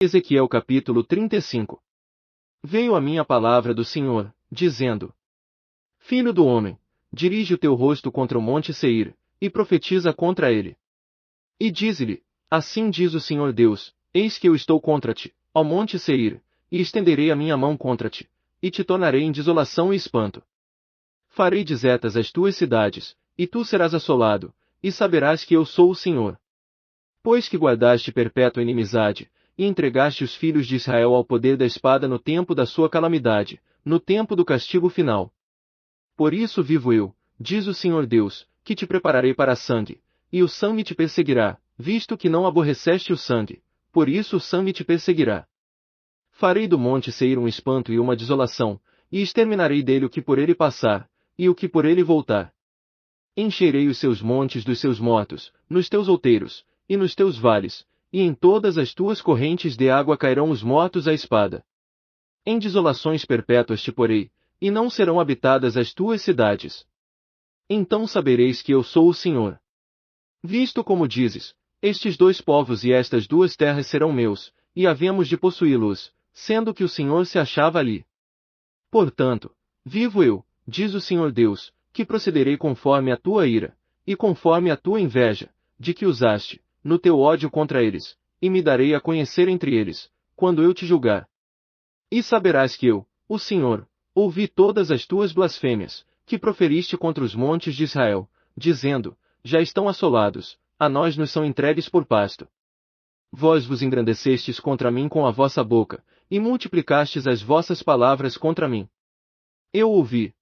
Ezequiel capítulo 35. Veio a mim a palavra do Senhor, dizendo: Filho do homem, dirige o teu rosto contra o monte Seir, e profetiza contra ele. E dize-lhe: Assim diz o Senhor Deus, eis que eu estou contra ti, ó monte Seir, e estenderei a minha mão contra ti, e te tornarei em desolação e espanto. Farei desertas as tuas cidades, e tu serás assolado, e saberás que eu sou o Senhor. Pois que guardaste perpétua inimizade, e entregaste os filhos de Israel ao poder da espada no tempo da sua calamidade, no tempo do castigo final. Por isso vivo eu, diz o Senhor Deus, que te prepararei para sangue, e o sangue te perseguirá, visto que não aborreceste o sangue, por isso o sangue te perseguirá. Farei do monte Seir um espanto e uma desolação, e exterminarei dele o que por ele passar, e o que por ele voltar. Encherei os seus montes dos seus mortos, nos teus outeiros, e nos teus vales, e em todas as tuas correntes de água cairão os mortos à espada. Em desolações perpétuas te porei, e não serão habitadas as tuas cidades. Então sabereis que eu sou o Senhor. Visto como dizes, estes dois povos e estas duas terras serão meus, e havemos de possuí-los, sendo que o Senhor se achava ali. Portanto, vivo eu, diz o Senhor Deus, que procederei conforme a tua ira, e conforme a tua inveja, de que usaste, no teu ódio contra eles, e me darei a conhecer entre eles, quando eu te julgar. E saberás que eu, o Senhor, ouvi todas as tuas blasfêmias, que proferiste contra os montes de Israel, dizendo: Já estão assolados, a nós nos são entregues por pasto. Vós vos engrandecestes contra mim com a vossa boca, e multiplicastes as vossas palavras contra mim. Eu ouvi.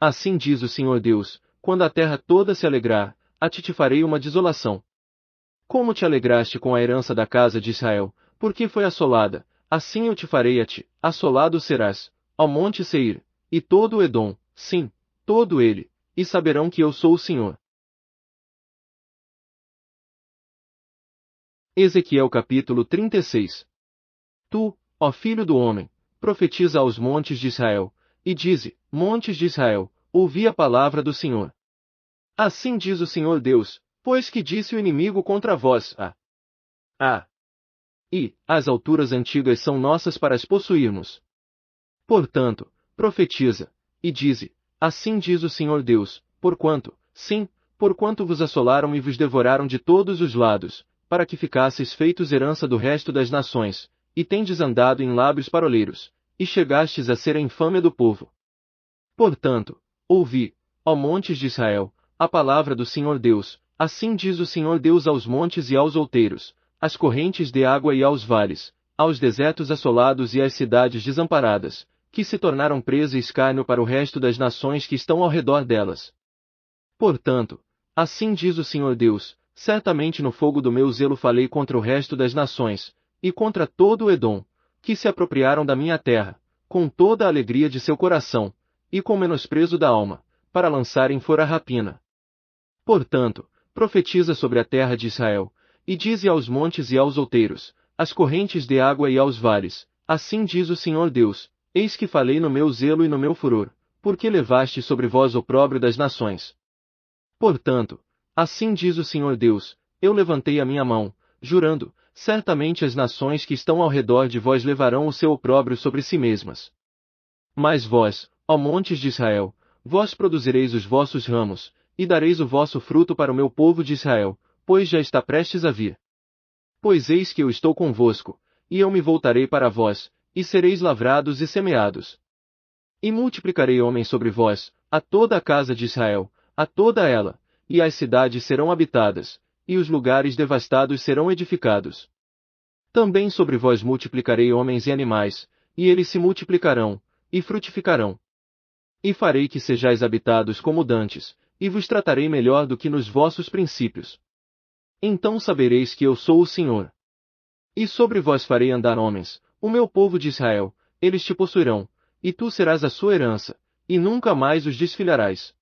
Assim diz o Senhor Deus, quando a terra toda se alegrar, a ti te farei uma desolação. Como te alegraste com a herança da casa de Israel, porque foi assolada, assim eu te farei a ti, assolado serás, ao monte Seir, e todo o Edom, sim, todo ele, e saberão que eu sou o Senhor. Ezequiel capítulo 36. Tu, ó filho do homem, profetiza aos montes de Israel, e dize: Montes de Israel, ouvi a palavra do Senhor. Assim diz o Senhor Deus, pois que disse o inimigo contra vós: E as alturas antigas são nossas para as possuirmos. Portanto, profetiza, e dize: Assim diz o Senhor Deus, porquanto, sim, porquanto vos assolaram e vos devoraram de todos os lados, para que ficasseis feitos herança do resto das nações, e tendes andado em lábios paroleiros, e chegastes a ser a infâmia do povo. Portanto, ouvi, ó montes de Israel, a palavra do Senhor Deus, assim diz o Senhor Deus aos montes e aos outeiros, às correntes de água e aos vales, aos desertos assolados e às cidades desamparadas, que se tornaram presa e escárnio para o resto das nações que estão ao redor delas. Portanto, assim diz o Senhor Deus, certamente no fogo do meu zelo falei contra o resto das nações, e contra todo o Edom, que se apropriaram da minha terra, com toda a alegria de seu coração, e com menosprezo da alma, para lançarem fora a rapina. Portanto, profetiza sobre a terra de Israel, e dize aos montes e aos outeiros, às correntes de água e aos vales, assim diz o Senhor Deus, eis que falei no meu zelo e no meu furor, porque levaste sobre vós o opróbrio das nações. Portanto, assim diz o Senhor Deus, eu levantei a minha mão, jurando, certamente as nações que estão ao redor de vós levarão o seu opróbrio sobre si mesmas. Mas vós, ó montes de Israel, vós produzireis os vossos ramos, e dareis o vosso fruto para o meu povo de Israel, pois já está prestes a vir. Pois eis que eu estou convosco, e eu me voltarei para vós, e sereis lavrados e semeados. E multiplicarei homens sobre vós, a toda a casa de Israel, a toda ela, e as cidades serão habitadas, e os lugares devastados serão edificados. Também sobre vós multiplicarei homens e animais, e eles se multiplicarão, e frutificarão. E farei que sejais habitados como dantes, e vos tratarei melhor do que nos vossos princípios. Então sabereis que eu sou o Senhor. E sobre vós farei andar homens, o meu povo de Israel, eles te possuirão, e tu serás a sua herança, e nunca mais os desfilharás.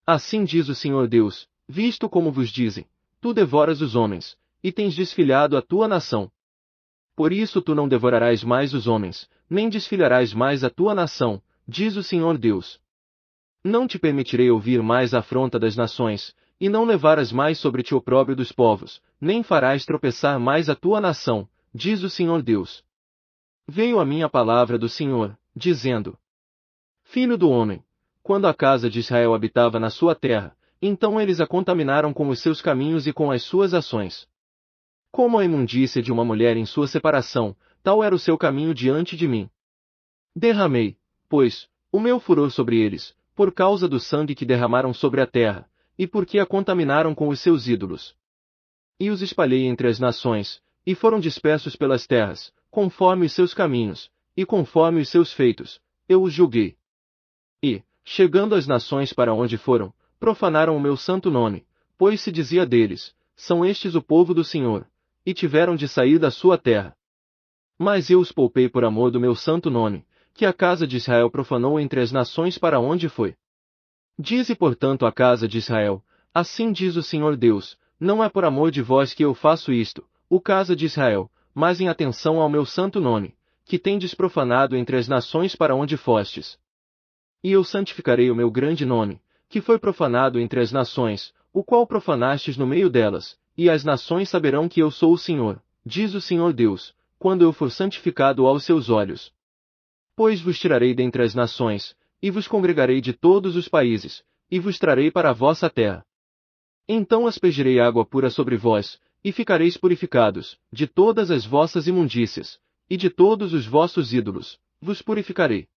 Assim diz o Senhor Deus, visto como vos dizem, tu devoras os homens, e tens desfilhado a tua nação. Por isso tu não devorarás mais os homens, nem desfilharás mais a tua nação, diz o Senhor Deus. Não te permitirei ouvir mais a afronta das nações, e não levarás mais sobre ti o opróbrio dos povos, nem farás tropeçar mais a tua nação, diz o Senhor Deus. Veio a mim a palavra do Senhor, dizendo: Filho do homem, quando a casa de Israel habitava na sua terra, então eles a contaminaram com os seus caminhos e com as suas ações. Como a imundícia de uma mulher em sua separação, tal era o seu caminho diante de mim. Derramei, pois, o meu furor sobre eles, por causa do sangue que derramaram sobre a terra, e porque a contaminaram com os seus ídolos. E os espalhei entre as nações, e foram dispersos pelas terras, conforme os seus caminhos, e conforme os seus feitos, eu os julguei. E, chegando às nações para onde foram, profanaram o meu santo nome, pois se dizia deles: são estes o povo do Senhor, e tiveram de sair da sua terra. Mas eu os poupei por amor do meu santo nome, que a casa de Israel profanou entre as nações para onde foi. Dize portanto a casa de Israel: assim diz o Senhor Deus, não é por amor de vós que eu faço isto, o casa de Israel, mas em atenção ao meu santo nome, que tendes profanado entre as nações para onde fostes. E eu santificarei o meu grande nome, que foi profanado entre as nações, o qual profanastes no meio delas, e as nações saberão que eu sou o Senhor, diz o Senhor Deus, quando eu for santificado aos seus olhos. Pois vos tirarei dentre as nações, e vos congregarei de todos os países, e vos trarei para a vossa terra. Então aspergirei água pura sobre vós, e ficareis purificados, de todas as vossas imundícias, e de todos os vossos ídolos, vos purificarei.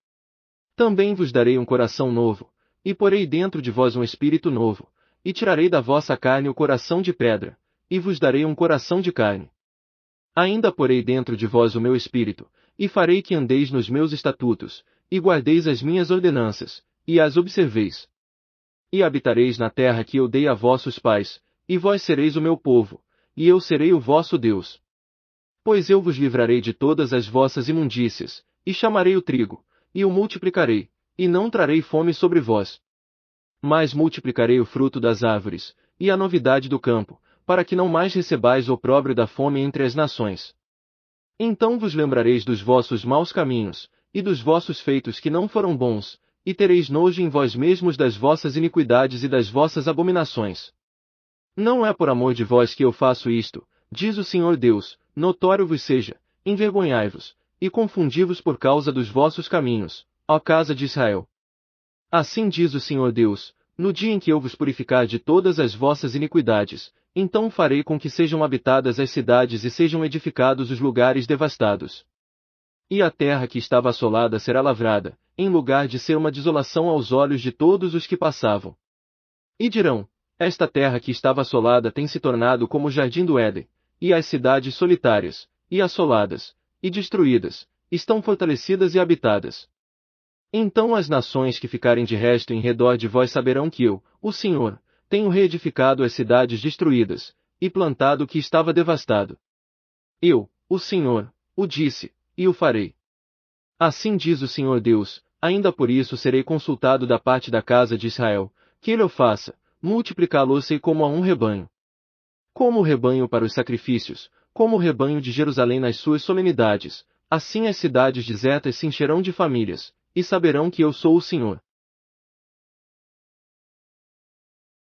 Também vos darei um coração novo, e porei dentro de vós um espírito novo, e tirarei da vossa carne o coração de pedra, e vos darei um coração de carne. Ainda porei dentro de vós o meu espírito, e farei que andeis nos meus estatutos, e guardeis as minhas ordenanças, e as observeis. E habitareis na terra que eu dei a vossos pais, e vós sereis o meu povo, e eu serei o vosso Deus. Pois eu vos livrarei de todas as vossas imundícias, e chamarei o trigo, e o multiplicarei, e não trarei fome sobre vós. Mas multiplicarei o fruto das árvores, e a novidade do campo, para que não mais recebais o opróbrio da fome entre as nações. Então vos lembrareis dos vossos maus caminhos, e dos vossos feitos que não foram bons, e tereis nojo em vós mesmos das vossas iniquidades e das vossas abominações. Não é por amor de vós que eu faço isto, diz o Senhor Deus, notório vos seja, envergonhai-vos, e confundi-vos por causa dos vossos caminhos, ó casa de Israel. Assim diz o Senhor Deus, no dia em que eu vos purificar de todas as vossas iniquidades, então farei com que sejam habitadas as cidades e sejam edificados os lugares devastados. E a terra que estava assolada será lavrada, em lugar de ser uma desolação aos olhos de todos os que passavam. E dirão: esta terra que estava assolada tem se tornado como o jardim do Éden, e as cidades solitárias, e assoladas, e destruídas, estão fortalecidas e habitadas. Então as nações que ficarem de resto em redor de vós saberão que eu, o Senhor, tenho reedificado as cidades destruídas, e plantado o que estava devastado. Eu, o Senhor, o disse, e o farei. Assim diz o Senhor Deus, ainda por isso serei consultado da parte da casa de Israel, que ele o faça, multiplicá-lo-sei como a um rebanho. Como o rebanho para os sacrifícios, como o rebanho de Jerusalém nas suas solenidades, assim as cidades desertas se encherão de famílias, e saberão que eu sou o Senhor.